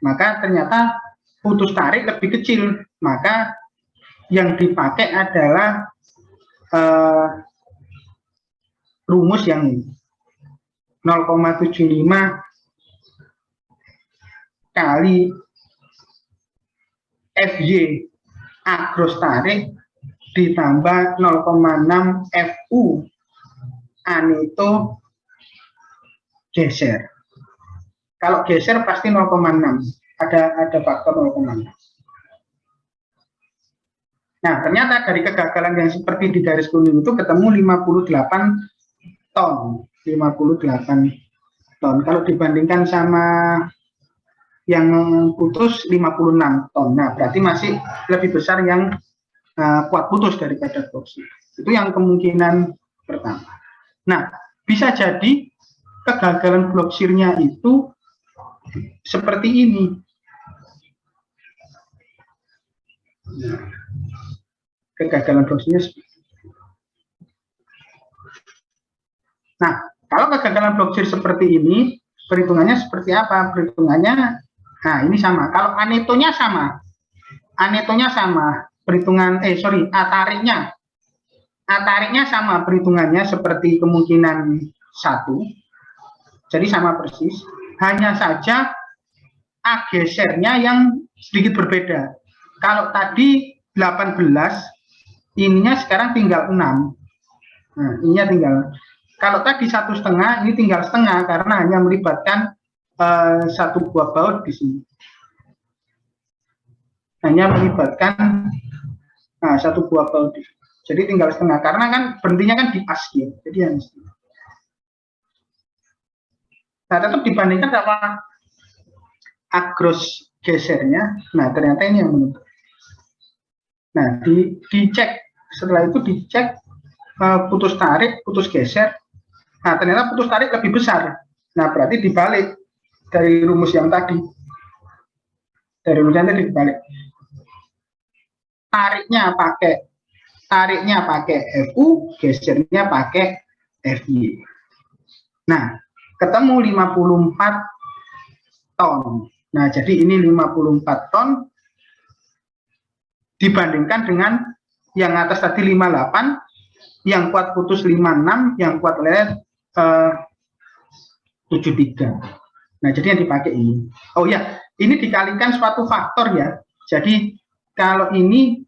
maka ternyata putus tarik lebih kecil, maka yang dipakai adalah rumus yang 0,75 kali FY agros tarik ditambah 0,6 FU aneto geser. Kalau geser pasti 0,6, ada faktor 0,6. Nah, ternyata dari kegagalan yang seperti di garis kuning itu ketemu 58 ton. 58 ton. Kalau dibandingkan sama yang putus 56 ton. Nah, berarti masih lebih besar yang kuat putus daripada boxir. Itu yang kemungkinan pertama. Nah, bisa jadi kegagalan bloksirnya itu seperti ini. Kegagalan bloksirnya seperti ini. Nah, kalau kegagalan bloksir seperti ini, perhitungannya seperti apa? Perhitungannya, nah ini sama. Kalau anetonya sama, perhitungan, atariknya sama perhitungannya seperti kemungkinan 1. Jadi sama persis. Hanya saja A gesernya yang sedikit berbeda. Kalau tadi 18, ininya sekarang tinggal 6. Nah, ininya tinggal. Kalau tadi 1,5, ini tinggal setengah karena hanya melibatkan satu buah baut di sini. Hanya melibatkan satu buah baut di sini. Jadi tinggal setengah karena kan berhentinya kan di as gitu. Jadi yang setengah. Nah, tetap dibandingkan sama agros gesernya. Nah, ternyata ini yang menentukan. Nah, dicek, setelah itu dicek putus tarik, putus geser. Nah, ternyata putus tarik lebih besar. Nah, berarti dibalik dari rumus yang tadi. Dari rumus yang tadi dibalik. Tariknya pakai FU, gesernya pakai FY. Nah, ketemu 54 ton. Nah, jadi ini 54 ton dibandingkan dengan yang atas tadi 58, yang kuat putus 56, yang kuat lelet 73. Nah, jadi yang dipakai ini. Oh ya, ini dikalikan suatu faktor ya. Jadi kalau ini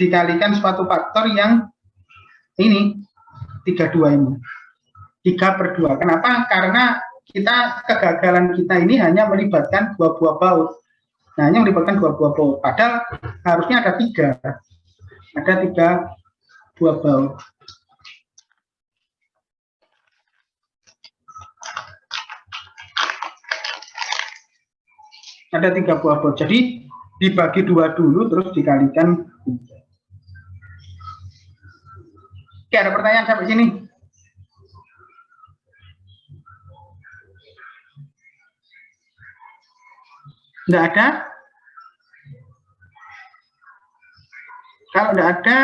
dikalikan suatu faktor yang ini 32 ini. 3/2. Kenapa? Karena kegagalan kita ini hanya melibatkan 2 buah baut. Nah, hanya melibatkan 2 buah baut. Padahal harusnya ada 3. Ada 3 buah baut. Ada 3 buah baut. Jadi dibagi 2 dulu terus dikalikan 3. Oke, ada pertanyaan sampai sini? Tidak ada? Kalau tidak ada,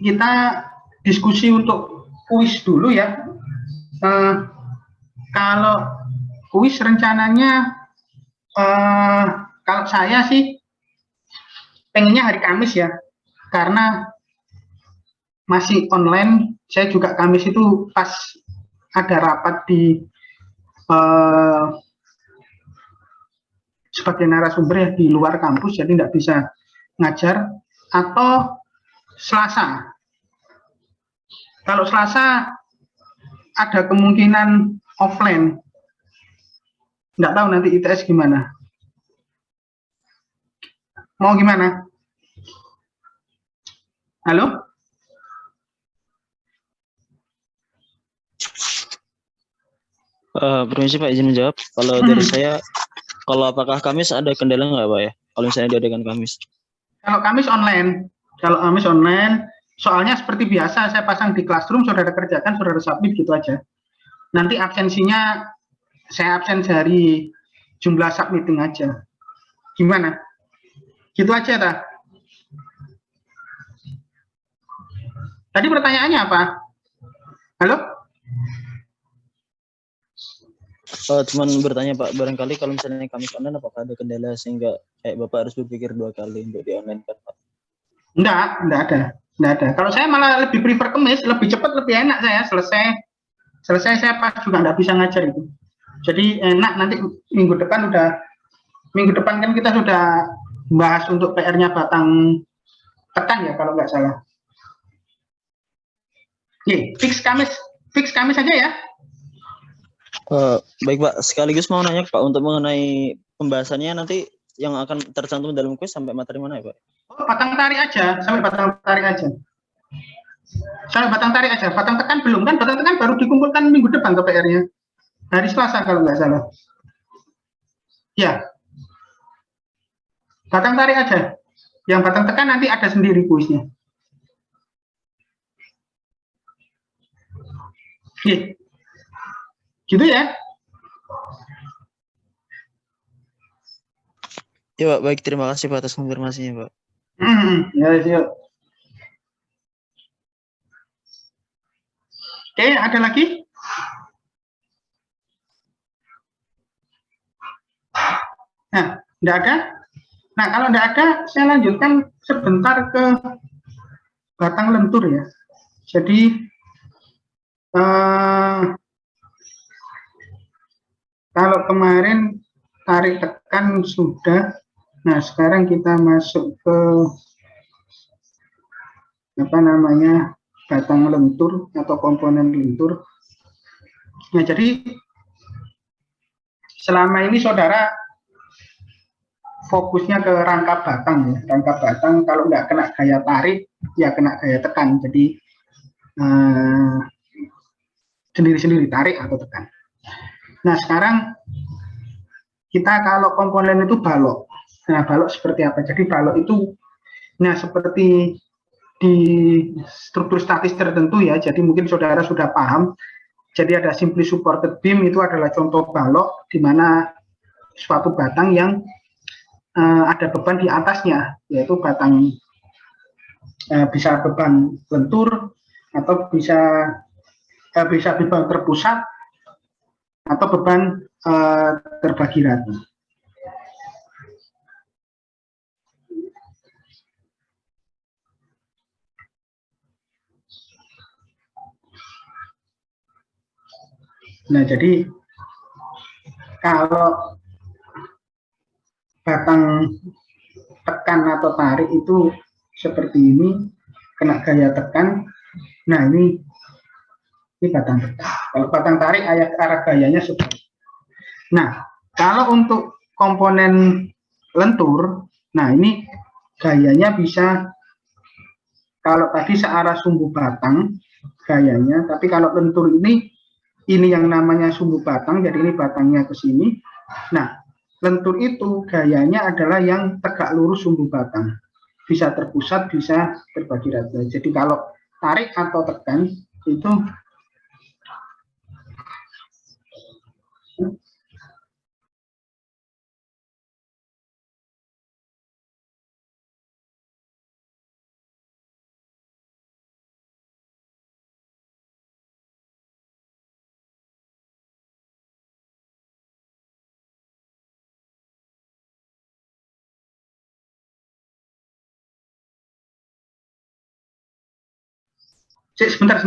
kita diskusi untuk kuis dulu ya. Kalau kuis rencananya, kalau saya sih pengennya hari Kamis ya, karena masih online. Saya juga Kamis itu pas ada rapat di sebagai narasumber ya di luar kampus, jadi tidak bisa ngajar. Atau Selasa. Kalau Selasa ada kemungkinan offline. Nggak tahu nanti ITS gimana. Mau gimana? Halo? Permisi Pak, izin menjawab. Kalau dari saya, kalau apakah Kamis ada kendala nggak Pak ya? Kalau misalnya diadakan Kamis? Kalau Kamis online. Soalnya seperti biasa saya pasang di Classroom, saudara kerjakan, saudara submit gitu aja. Nanti absensinya saya absen dari jumlah submitting aja. Gimana? Gitu aja dah. Tadi pertanyaannya apa? Halo? Cuman bertanya Pak, barangkali kalau misalnya Kamis online apakah ada kendala sehingga kayak Bapak harus berpikir 2 kali untuk di online kan Pak? Enggak ada. Enggak ada. Kalau saya malah lebih prefer kemis, lebih cepat, lebih enak saya selesai saya pas juga nggak bisa ngajar itu. Jadi enak nanti minggu depan kan kita sudah bahas untuk PR-nya batang tekan ya kalau nggak salah. Oke, fix Kamis aja ya. Baik Pak, sekaligus mau nanya Pak untuk mengenai pembahasannya nanti yang akan tercantum dalam kuis sampai materi mana ya Pak? Oh, batang tarik aja, sampai batang tarik aja. Sampai batang tarik aja, batang tekan belum kan? Batang tekan baru dikumpulkan minggu depan ke PR-nya. Hari Selasa kalau nggak salah. Ya, batang tarik aja. Yang batang tekan nanti ada sendiri kuisnya. Oke. Gitu ya. Ya Pak, baik terima kasih Pak atas konfirmasinya Pak. Ya, siap. Oke, ada lagi? Nah, enggak ada? Nah, kalau enggak ada, saya lanjutkan sebentar ke batang lentur ya. Jadi, kalau kemarin tarik tekan sudah, nah sekarang kita masuk ke apa namanya batang lentur atau komponen lentur. Nah, jadi selama ini saudara fokusnya ke rangka batang ya, rangka batang kalau nggak kena gaya tarik ya kena gaya tekan. Jadi sendiri-sendiri tarik atau tekan. Nah sekarang kita kalau komponen itu balok. Nah balok seperti apa? Jadi balok itu, nah seperti di struktur statis tertentu ya. Jadi mungkin saudara sudah paham. Jadi ada simply supported beam itu adalah contoh balok di mana suatu batang yang ada beban di atasnya, yaitu batang bisa beban lentur atau bisa beban terpusat atau beban terbagi rata. Nah, jadi kalau batang tekan atau tarik itu seperti ini, kena gaya tekan. Nah, ini batang tekan. Kalau batang tarik arah gayanya seperti. Nah, kalau untuk komponen lentur, nah ini gayanya bisa, kalau tadi searah sumbu batang gayanya, tapi kalau lentur ini yang namanya sumbu batang, jadi ini batangnya ke sini. Nah, lentur itu gayanya adalah yang tegak lurus sumbu batang. Bisa terpusat, bisa terbagi rata. Jadi kalau tarik atau tekan itu sebentar.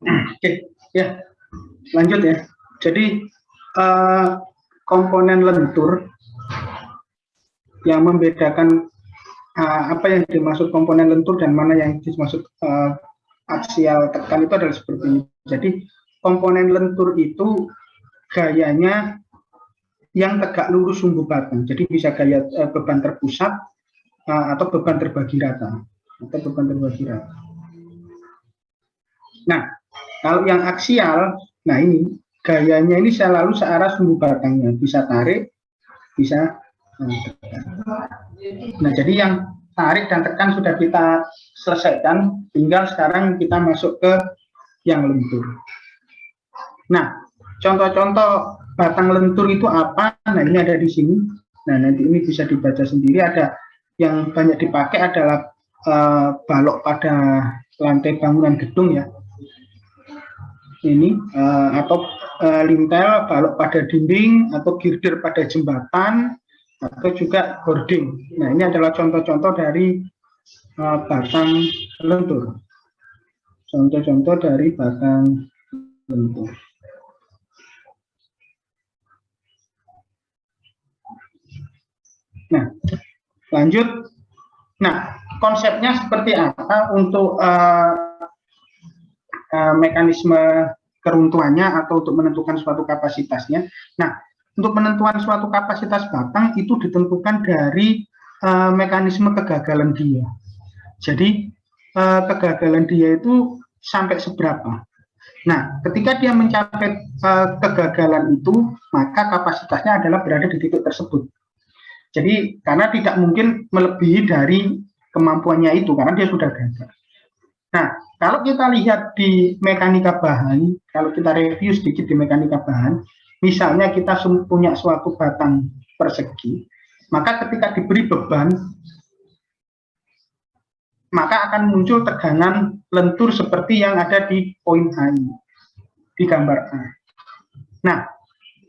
Oke, ya, lanjut ya. Jadi komponen lentur yang membedakan apa yang dimaksud komponen lentur dan mana yang dimaksud aksial tekan itu adalah seperti ini. Jadi komponen lentur itu gayanya yang tegak lurus sumbu batang. Jadi bisa gaya beban terpusat atau beban terbagi rata. Nah, kalau yang aksial, nah ini gayanya ini selalu searah sumbu batangnya, bisa tarik, bisa tekan. Nah, jadi yang tarik dan tekan sudah kita selesaikan, tinggal sekarang kita masuk ke yang lentur. Nah, contoh-contoh batang lentur itu apa? Nah, ini ada di sini. Nah, nanti ini bisa dibaca sendiri. Ada yang banyak dipakai adalah balok pada lantai bangunan gedung ya. Ini atau lintel, balok pada dinding, atau girder pada jembatan, atau juga hoarding. Nah, ini adalah contoh-contoh dari batang lentur. Contoh-contoh dari batang lentur. Nah, lanjut. Nah, konsepnya seperti apa untuk mekanisme keruntuhannya atau untuk menentukan suatu kapasitasnya. Nah, untuk penentuan suatu kapasitas batang itu ditentukan dari mekanisme kegagalan dia. Jadi kegagalan dia itu sampai seberapa. Nah, ketika dia mencapai kegagalan itu, maka kapasitasnya adalah berada di titik tersebut. Jadi karena tidak mungkin melebihi dari kemampuannya itu karena dia sudah gagal. Nah, kalau kita lihat di mekanika bahan, kalau kita review sedikit di mekanika bahan, misalnya kita punya suatu batang persegi, maka ketika diberi beban, maka akan muncul tegangan lentur seperti yang ada di poin A ini, di gambar A. Nah,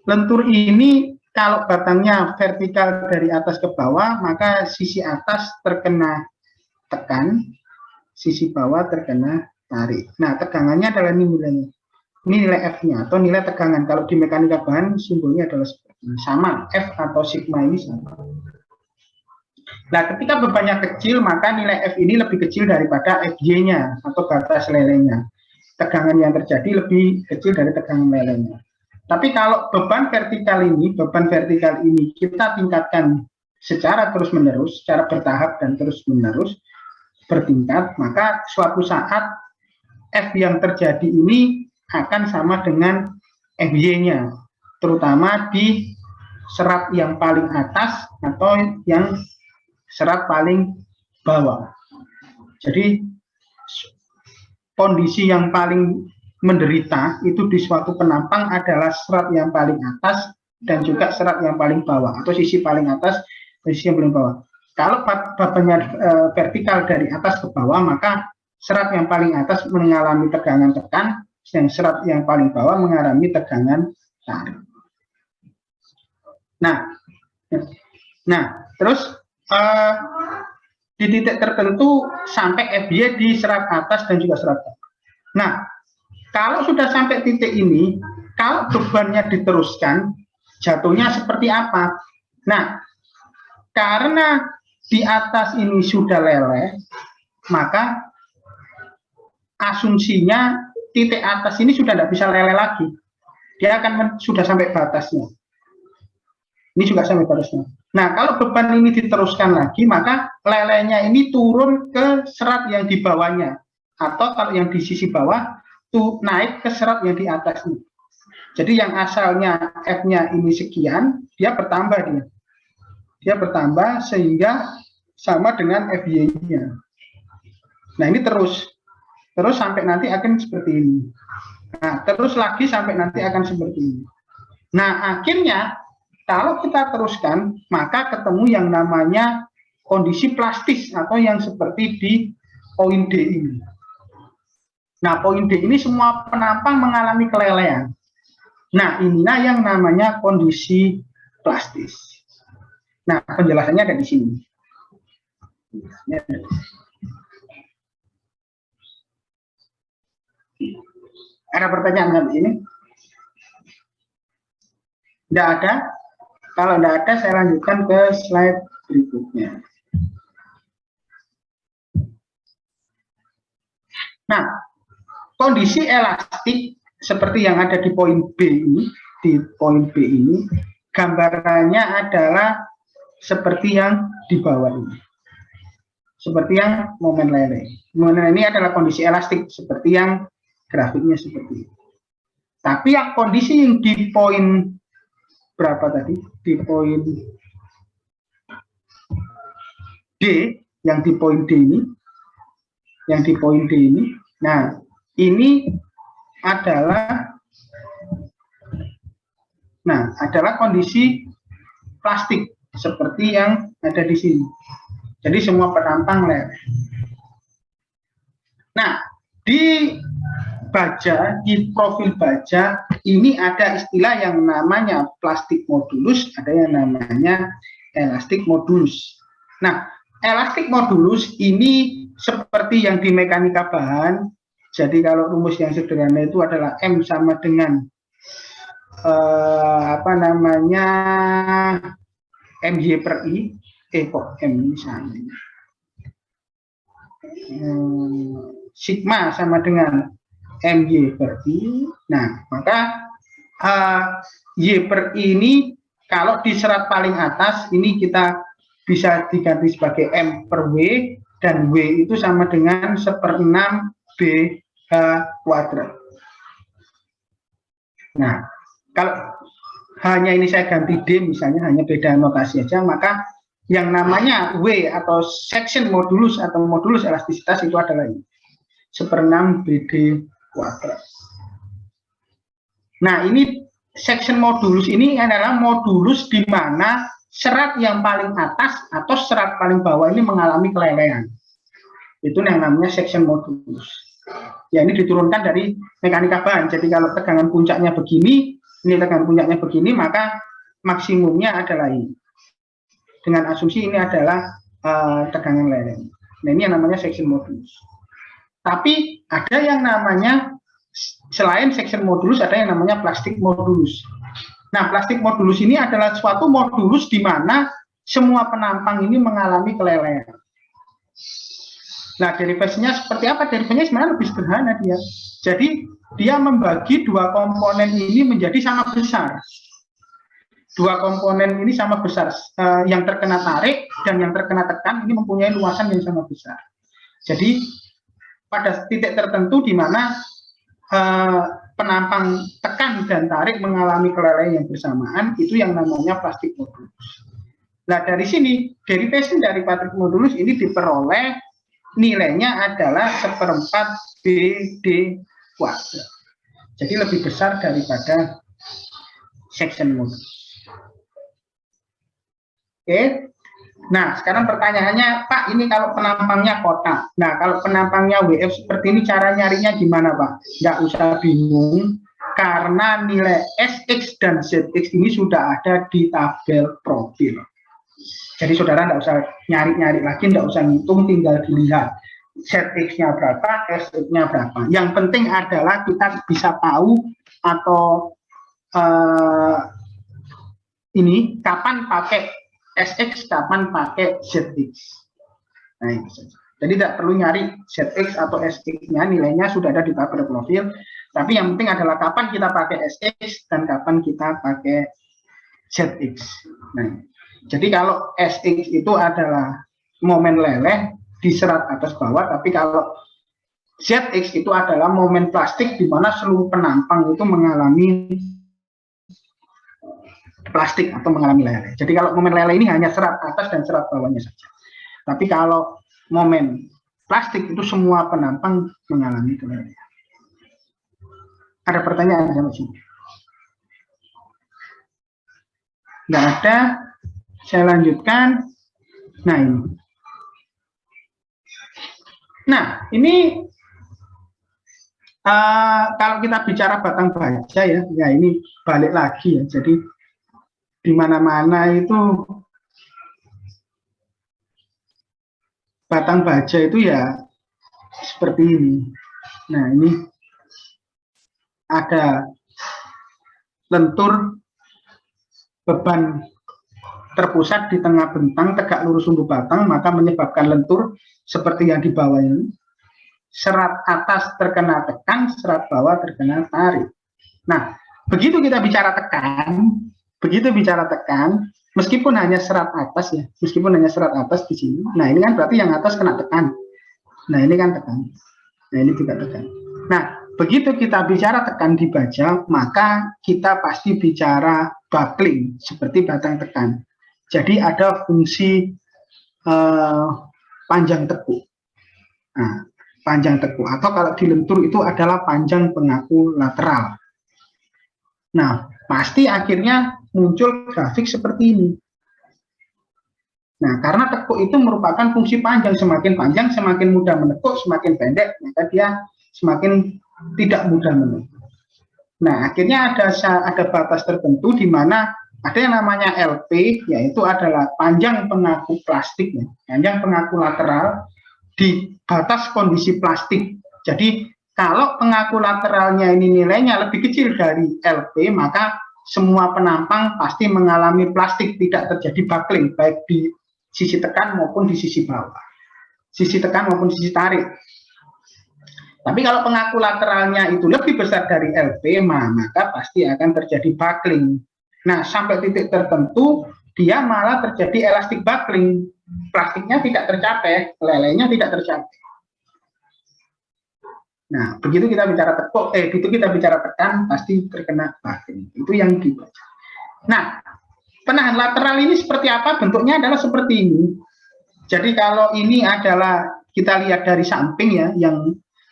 lentur ini kalau batangnya vertikal dari atas ke bawah, maka sisi atas terkena tekan, sisi bawah terkena tarik. Nah, tegangannya adalah ini nilainya. Ini nilai F-nya atau nilai tegangan. Kalau di mekanika bahan simbolnya adalah seperti ini. Sama, F atau sigma ini sama. Nah, ketika bebannya kecil, maka nilai F ini lebih kecil daripada FY-nya atau batas lelenya. Tegangan yang terjadi lebih kecil dari tegangan lelenya. Tapi kalau beban vertikal ini kita tingkatkan secara terus-menerus, secara bertahap dan terus-menerus, bertingkat, maka suatu saat F yang terjadi ini akan sama dengan FY-nya, terutama di serat yang paling atas atau yang serat paling bawah. Jadi kondisi yang paling menderita itu di suatu penampang adalah serat yang paling atas dan juga serat yang paling bawah atau sisi paling atas dan sisi yang paling bawah. Kalau bebannya vertikal dari atas ke bawah, maka serat yang paling atas mengalami tegangan tekan, dan serat yang paling bawah mengalami tegangan tarik. Nah, terus di titik tertentu sampai FY di serat atas dan juga serat bawah. Nah, kalau sudah sampai titik ini, kalau bebannya diteruskan, jatuhnya seperti apa? Nah, karena di atas ini sudah leleh, maka asumsinya titik atas ini sudah tidak bisa leleh lagi. Dia akan sudah sampai batasnya. Ini juga sampai batasnya. Nah, kalau beban ini diteruskan lagi, maka lelehnya ini turun ke serat yang di bawahnya. Atau kalau yang di sisi bawah, tuh naik ke serat yang di atasnya. Jadi yang asalnya F-nya ini sekian, dia bertambah dia. Dia bertambah sehingga sama dengan FY-nya. Nah, ini terus sampai nanti akan seperti ini. Nah, terus lagi sampai nanti akan seperti ini. Nah, akhirnya kalau kita teruskan, maka ketemu yang namanya kondisi plastis atau yang seperti di poin D ini. Nah, poin D ini semua penampang mengalami kelelehan. Nah, inilah yang namanya kondisi plastis. Nah, penjelasannya ada di sini. Ada pertanyaan sampai ini? Tidak ada? Kalau tidak ada, saya lanjutkan ke slide berikutnya. Nah, kondisi elastik seperti yang ada di poin B ini, gambarannya adalah seperti yang di bawah ini. Seperti yang momen lele. Momen lele ini adalah kondisi elastik seperti yang grafiknya seperti ini. Tapi yang kondisi yang di poin berapa tadi? Di poin D, yang di poin D ini, nah ini adalah kondisi plastik seperti yang ada di sini. Jadi semua penampang leleh. Nah, di profil baja ini ada istilah yang namanya plastik modulus, ada yang namanya elastik modulus. Nah, elastik modulus ini seperti yang di mekanika bahan. Jadi kalau rumus yang sederhana itu adalah M sama dengan MY per I. Kok M misalnya. Sigma sama dengan MY per I. Nah, maka Y per I ini kalau di serat paling atas ini kita bisa diganti sebagai M per W, dan W itu sama dengan 1/6 BH kuadrat. Nah, kalau hanya ini saya ganti D misalnya, hanya beda notasi aja, maka yang namanya W atau section modulus atau modulus elastisitas itu adalah ini, 1/6 BD kuadrat. Nah, ini section modulus ini adalah modulus di mana serat yang paling atas atau serat paling bawah ini mengalami kelelehan. Itu yang namanya section modulus. Ya, ini diturunkan dari mekanika bahan. Jadi kalau tegangan puncaknya begini, maka maksimumnya adalah ini. Dengan asumsi ini adalah tegangan leleh. Nah, ini yang namanya section modulus. Tapi ada yang namanya, selain section modulus, ada yang namanya plastik modulus. Nah, plastik modulus ini adalah suatu modulus di mana semua penampang ini mengalami kelelehan. Nah, derivasinya seperti apa? Derivasinya sebenarnya lebih sederhana dia. Jadi, dia membagi dua komponen ini menjadi sama besar. Dua komponen ini sama besar. Yang terkena tarik dan yang terkena tekan ini mempunyai luasan yang sama besar. Jadi, pada titik tertentu di mana penampang tekan dan tarik mengalami kelelehan yang bersamaan, itu yang namanya plastik modulus. Nah, dari sini derivasi dari plastik modulus ini diperoleh nilainya adalah 1/4 BD kuadrat. Jadi lebih besar daripada section modulus. Oke. Nah, sekarang pertanyaannya, Pak, ini kalau penampangnya kotak. Nah, kalau penampangnya WF seperti ini, cara nyarinya gimana, Pak? Nggak usah bingung, karena nilai SX dan ZX ini sudah ada di tabel profil. Jadi, saudara nggak usah nyari-nyari lagi, nggak usah ngitung, tinggal dilihat. ZX-nya berapa, SX-nya berapa. Yang penting adalah kita bisa tahu atau ini kapan pakai SX, kapan pakai ZX. Nah, itu saja. Jadi tidak perlu nyari ZX atau SX-nya, nilainya sudah ada di tabel profil. Tapi yang penting adalah kapan kita pakai SX dan kapan kita pakai ZX. Nah, jadi kalau SX itu adalah momen leleh di serat atas bawah, tapi kalau ZX itu adalah momen plastik di mana seluruh penampang itu mengalami plastik atau mengalami leleh. Jadi kalau momen leleh ini hanya serat atas dan serat bawahnya saja. Tapi kalau momen plastik itu semua penampang mengalami kelelehan. Ada pertanyaan sampai sini? Nggak ada. Saya lanjutkan. Nah, ini. Nah, ini kalau kita bicara batang baja ya, ini balik lagi ya. Jadi di mana-mana itu batang baja itu ya seperti ini. Nah, ini ada lentur beban terpusat di tengah bentang tegak lurus sumbu batang, maka menyebabkan lentur seperti yang di bawah ini. Serat atas terkena tekan, serat bawah terkena tarik. Nah, begitu kita bicara tekan, meskipun hanya serat atas ya, meskipun hanya serat atas di sini. Nah, ini kan berarti yang atas kena tekan. Nah, ini kan tekan. Nah, ini juga tekan. Nah, begitu kita bicara tekan di baja, maka kita pasti bicara buckling seperti batang tekan. Jadi ada fungsi panjang tekuk. Nah, panjang tekuk atau kalau di lentur itu adalah panjang pengaku lateral. Nah, pasti akhirnya muncul grafik seperti ini. Nah, karena tekuk itu merupakan fungsi panjang, semakin mudah menekuk, semakin pendek, maka dia semakin tidak mudah menekuk. Nah, akhirnya ada batas tertentu di mana ada yang namanya LP, yaitu adalah panjang pengaku plastik, panjang pengaku lateral di batas kondisi plastik. Jadi kalau pengaku lateralnya ini nilainya lebih kecil dari LP, maka semua penampang pasti mengalami plastik, tidak terjadi buckling, baik di sisi tekan maupun di sisi bawah, sisi tekan maupun sisi tarik. Tapi kalau pengaku lateralnya itu lebih besar dari LP, maka pasti akan terjadi buckling. Nah, sampai titik tertentu, dia malah terjadi elastic buckling. Plastiknya tidak tercapai, lelenya tidak tercapai. Nah, begitu kita bicara tekan, pasti terkena buckling. Itu yang dibaca. Nah, penahan lateral ini seperti apa? Bentuknya adalah seperti ini. Jadi kalau ini adalah kita lihat dari samping ya,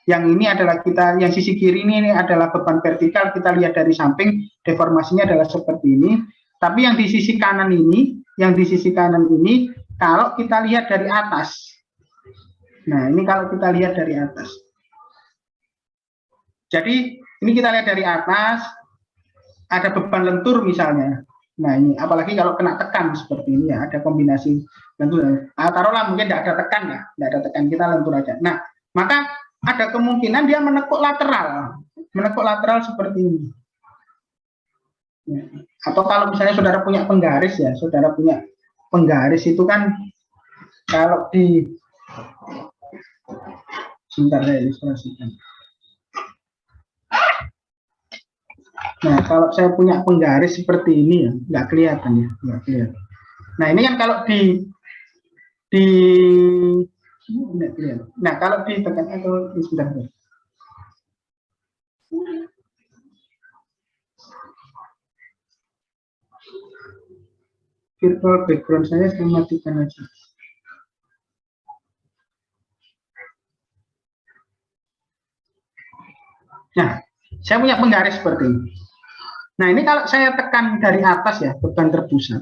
yang ini adalah yang sisi kiri ini adalah beban vertikal, kita lihat dari samping, deformasinya adalah seperti ini. Tapi yang di sisi kanan ini, kalau kita lihat dari atas. Nah, ini kalau kita lihat dari atas. Jadi, ini kita lihat dari atas, ada beban lentur misalnya. Nah, ini apalagi kalau kena tekan seperti ini ya, ada kombinasi lentur. Taruhlah mungkin tidak ada tekan, kita lentur aja. Nah, maka ada kemungkinan dia menekuk lateral seperti ini. Ya. Atau kalau misalnya saudara punya penggaris ya, itu kan kalau sebentar saya ilustrasikan. Nah, kalau saya punya penggaris seperti ini ya, nggak kelihatan. Nah, ini kan kalau nah, kalau ditekan atau sebentar. Virtual background saya matikan aja. Nah, saya punya penggaris seperti ini. Nah, ini kalau saya tekan dari atas ya, beban terpusat.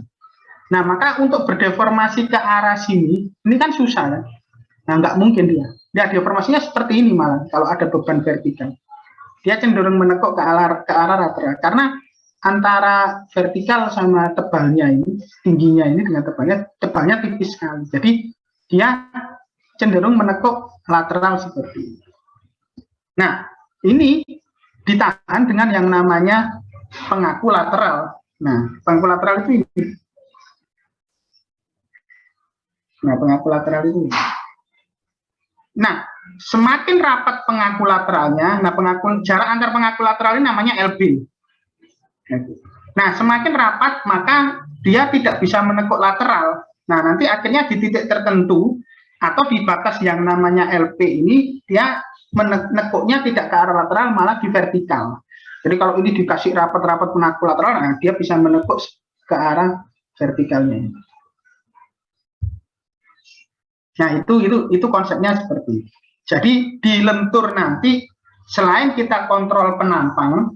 Nah, maka untuk berdeformasi ke arah sini, ini kan susah kan? Nah, nggak mungkin dia deformasinya seperti ini malah kalau ada beban vertikal. Dia cenderung menekuk ke arah lateral karena antara vertikal sama tebalnya ini, tingginya ini dengan tebalnya tipis sekali. Jadi dia cenderung menekuk lateral seperti ini. Nah, ini ditahan dengan yang namanya pengaku lateral. Nah, pengaku lateral itu ini. Nah, pengaku lateral itu ini. Nah, semakin rapat pengaku lateralnya, jarak antar pengaku lateral ini namanya LB. Nah, semakin rapat maka dia tidak bisa menekuk lateral. Nah, nanti akhirnya di titik tertentu atau di batas yang namanya LP ini dia menekuknya tidak ke arah lateral, malah di vertikal. Jadi kalau ini dikasih rapat-rapat pengaku lateral, nah dia bisa menekuk ke arah vertikalnya. Nah, itu konsepnya seperti itu. Jadi di lentur nanti selain kita kontrol penampang,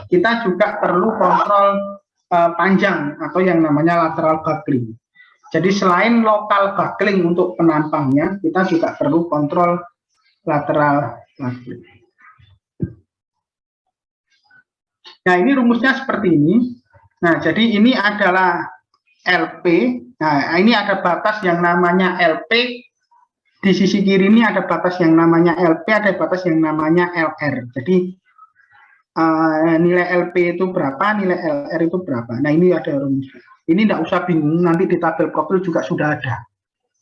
kita juga perlu kontrol panjang atau yang namanya lateral buckling. Jadi selain lokal buckling untuk penampangnya, kita juga perlu kontrol lateral buckling. Nah, ini rumusnya seperti ini. Nah, jadi ini adalah LP. Nah, ini ada batas yang namanya LP di sisi kiri ini ada batas yang namanya LP, ada batas yang namanya LR. Jadi nilai LP itu berapa, nilai LR itu berapa. Nah ini ada rumusnya. Ini tidak usah bingung, nanti di tabel profil juga sudah ada.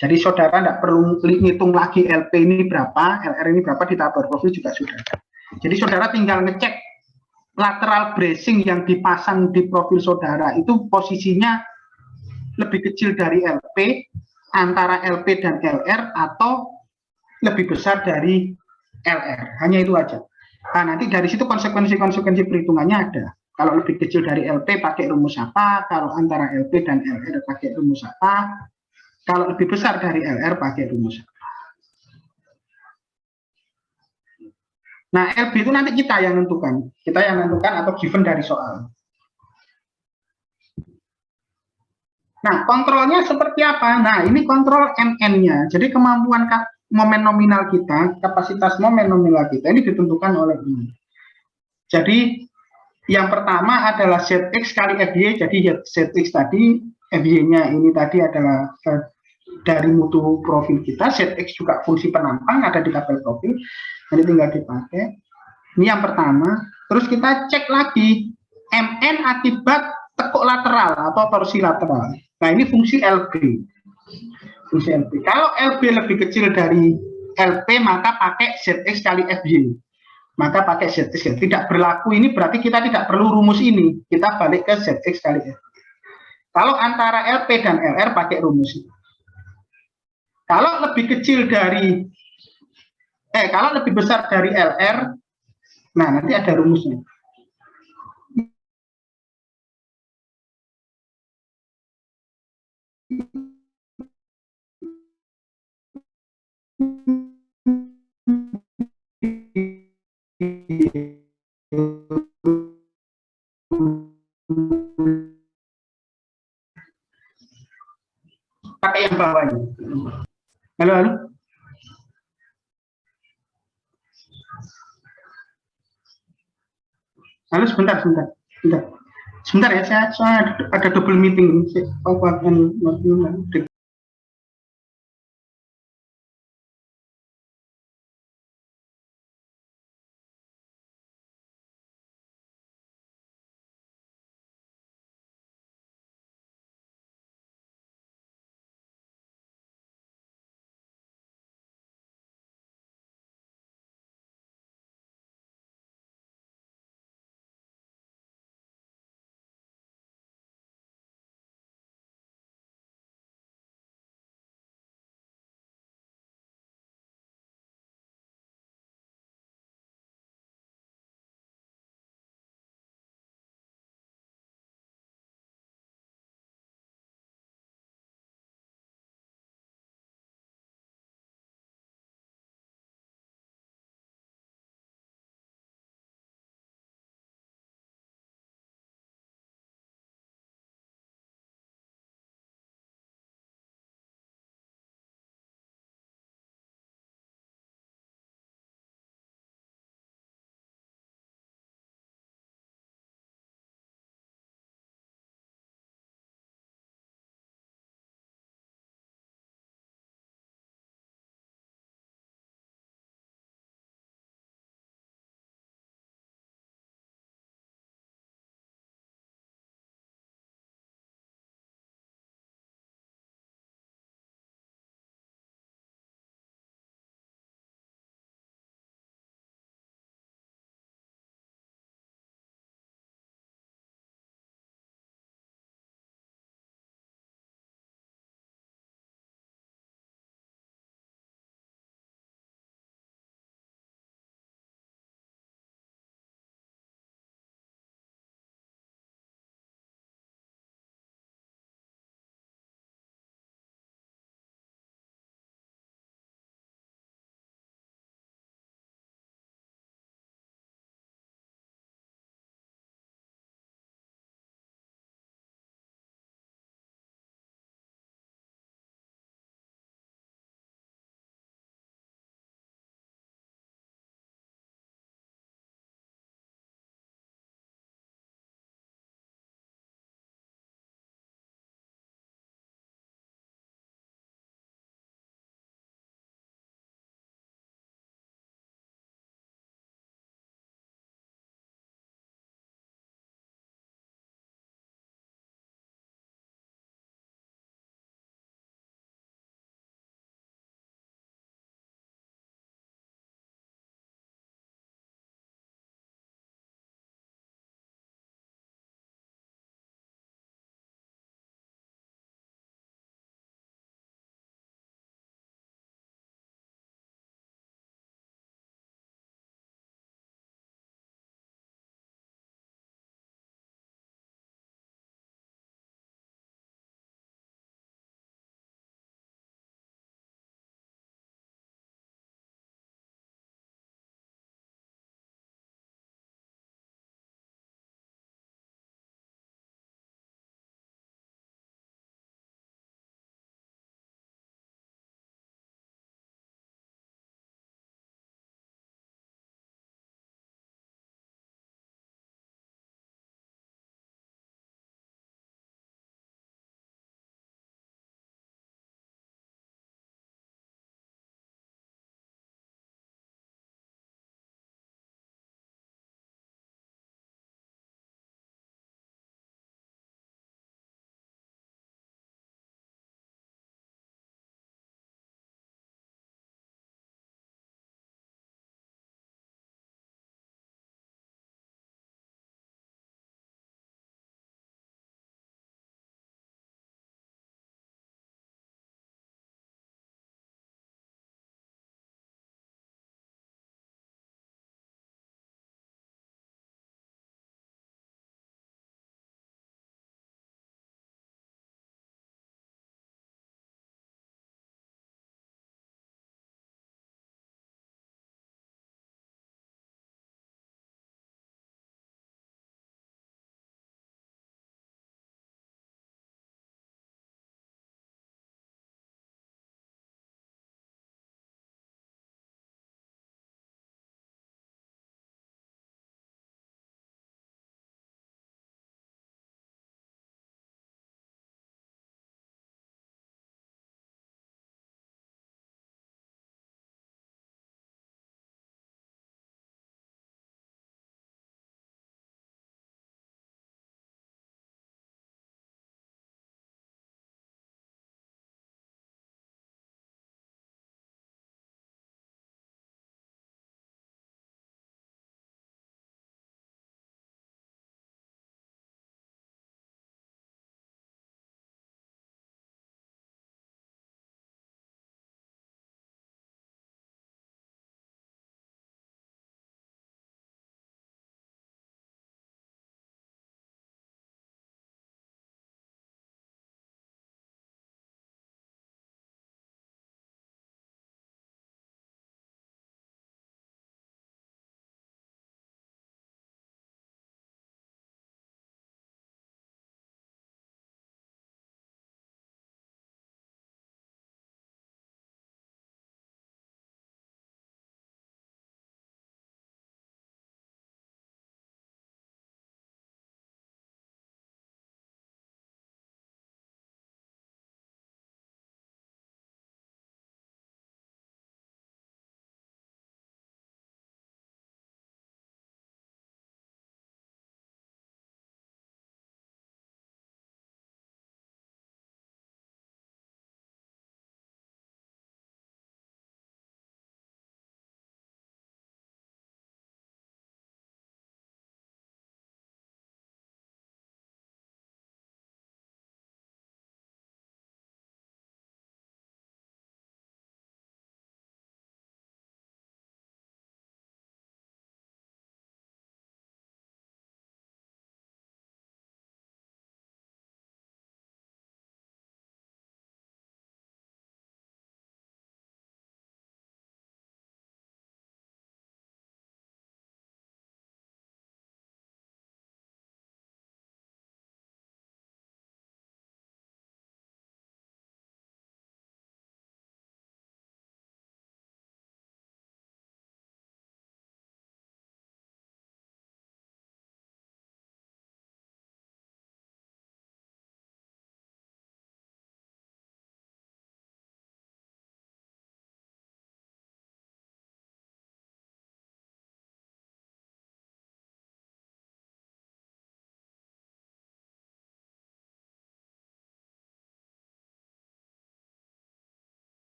Jadi saudara tidak perlu ngitung lagi LP ini berapa, LR ini berapa, di tabel profil juga sudah ada. Jadi saudara tinggal ngecek lateral bracing yang dipasang di profil saudara itu posisinya lebih kecil dari LP, antara LP dan LR, atau lebih besar dari LR. Hanya itu aja. Nah, nanti dari situ konsekuensi perhitungannya ada. Kalau lebih kecil dari LP pakai rumus apa, kalau antara LP dan LR pakai rumus apa, kalau lebih besar dari LR pakai rumus apa. Nah, LB itu nanti kita yang menentukan. Kita yang menentukan atau given dari soal. Nah, kontrolnya seperti apa? Nah, ini kontrol MN-nya. Jadi kemampuan momen nominal kita, kapasitas momen nominal kita ini ditentukan oleh ini. Jadi yang pertama adalah ZX kali FY. Jadi ZX tadi, FY-nya ini tadi adalah dari mutu profil kita. ZX juga fungsi penampang ada di tabel profil. Nanti tinggal dipakai. Ini yang pertama. Terus kita cek lagi MN akibat tekuk lateral atau torsi lateral. Nah, ini fungsi LB. Fungsi LB. Kalau LB lebih kecil dari LP, maka pakai ZX kali FY. Maka pakai ZX. Tidak berlaku ini berarti kita tidak perlu rumus ini. Kita balik ke ZX kali FY. Kalau antara LP dan LR pakai rumus ini. Kalau lebih kecil dari kalau lebih besar dari LR, nah nanti ada rumusnya. Pakai yang bawah ini. Halo, halo. Halo, sebentar ya, saya ada double meeting.